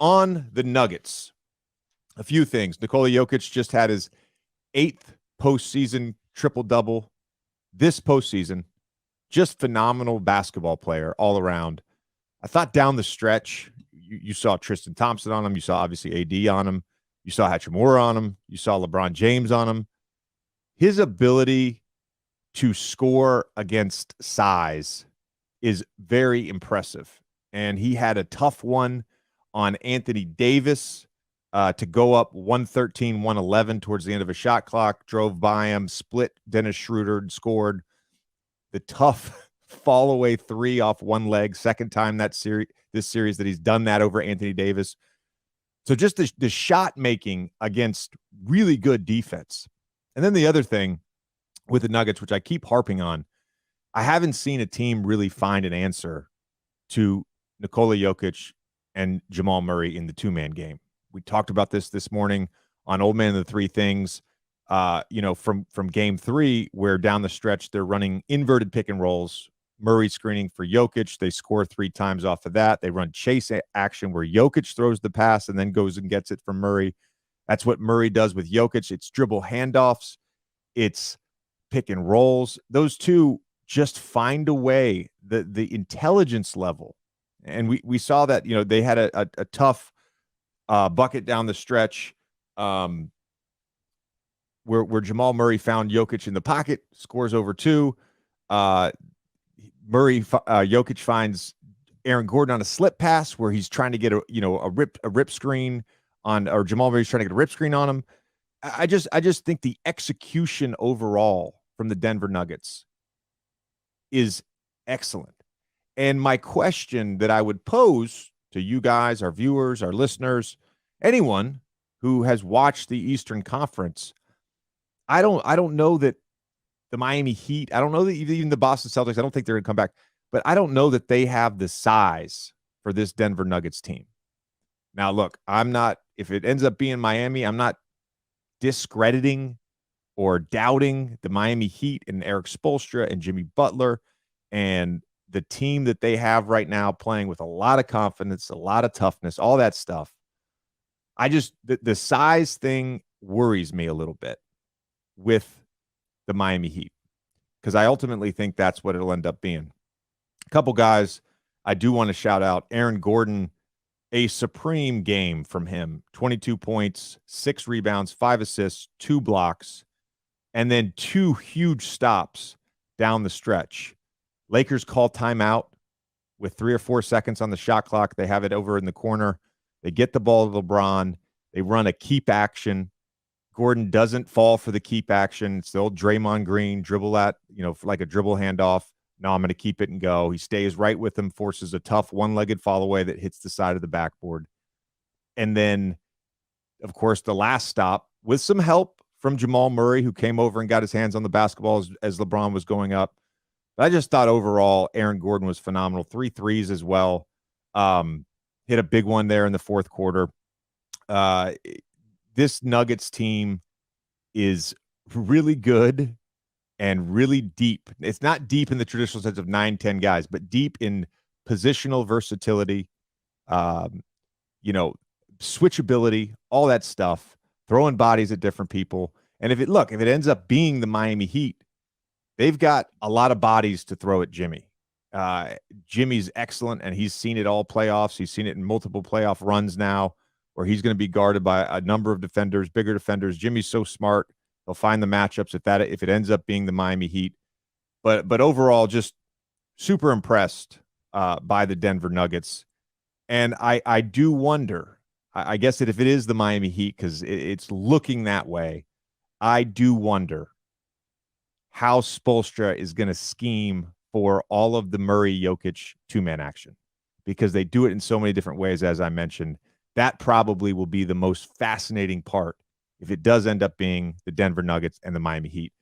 on the Nuggets, a few things. Nikola Jokic just had his 8th postseason triple-double this postseason. Just phenomenal basketball player all around. I thought down the stretch, you saw Tristan Thompson on him. You saw, obviously, AD on him. You saw Hachimura on him. You saw LeBron James on him. His ability to score against size is very impressive. And he had a tough one on Anthony Davis to go up 113, 111 towards the end of a shot clock, drove by him, split Dennis Schroeder, and scored. The tough fall away 3 off one leg, second time this series that he's done that over Anthony Davis. So just the shot making against really good defense. And then the other thing with the Nuggets, which I keep harping on, I haven't seen a team really find an answer to Nikola Jokic and Jamal Murray in the two-man game. We talked about this morning on Old Man and the Three Things. From game 3, where down the stretch they're running inverted pick and rolls, Murray screening for Jokic. They score 3 times off of that. They run chase action where Jokic throws the pass and then goes and gets it from Murray. That's what Murray does with Jokic. It's dribble handoffs. It's pick and rolls. Those two just find a way, the intelligence level. And we saw that, they had a tough bucket down the stretch where Jamal Murray found Jokic in the pocket, scores over 2. Jokic finds Aaron Gordon on a slip pass where he's trying to get a rip screen on, or Jamal Murray's trying to get a rip screen on him. I just think the execution overall from the Denver Nuggets is excellent. And my question that I would pose to you guys, our viewers, our listeners, anyone who has watched the Eastern Conference, I don't know that the Miami Heat, I don't know that even the Boston Celtics, I don't think they're going to come back, but I don't know that they have the size for this Denver Nuggets team. Now, look, if it ends up being Miami, I'm not discrediting or doubting the Miami Heat and Eric Spoelstra and Jimmy Butler and the team that they have right now, playing with a lot of confidence, a lot of toughness, all that stuff. The size thing worries me a little bit with the Miami Heat, because I ultimately think that's what it'll end up being. A couple guys I do want to shout out. Aaron Gordon, a supreme game from him. 22 points, 6 rebounds, 5 assists, 2 blocks, and then 2 huge stops down the stretch. Lakers call timeout with 3 or 4 seconds on the shot clock. They have it over in the corner. They get the ball to LeBron. They run a keep action. Gordon doesn't fall for the keep action. It's the old Draymond Green dribble like a dribble handoff. No, I'm going to keep it and go. He stays right with him, forces a tough one-legged fall away that hits the side of the backboard. And then, of course, the last stop, with some help from Jamal Murray, who came over and got his hands on the basketball as LeBron was going up. But I just thought overall Aaron Gordon was phenomenal. 3 threes as well. Hit a big one there in the fourth quarter. This Nuggets team is really good and really deep. It's not deep in the traditional sense of 9-10 guys, but deep in positional versatility, switchability, all that stuff, throwing bodies at different people. And if it ends up being the Miami Heat, they've got a lot of bodies to throw at Jimmy. Jimmy's excellent, and he's seen it all playoffs. He's seen it in multiple playoff runs now, where he's going to be guarded by a number of defenders, bigger defenders. Jimmy's so smart. He'll find the matchups if it ends up being the Miami Heat. But overall, just super impressed by the Denver Nuggets. And I do wonder, I guess that if it is the Miami Heat, because it's looking that way, I do wonder how Spoelstra is going to scheme for all of the Murray-Jokic two-man action, because they do it in so many different ways, as I mentioned. That probably will be the most fascinating part if it does end up being the Denver Nuggets and the Miami Heat.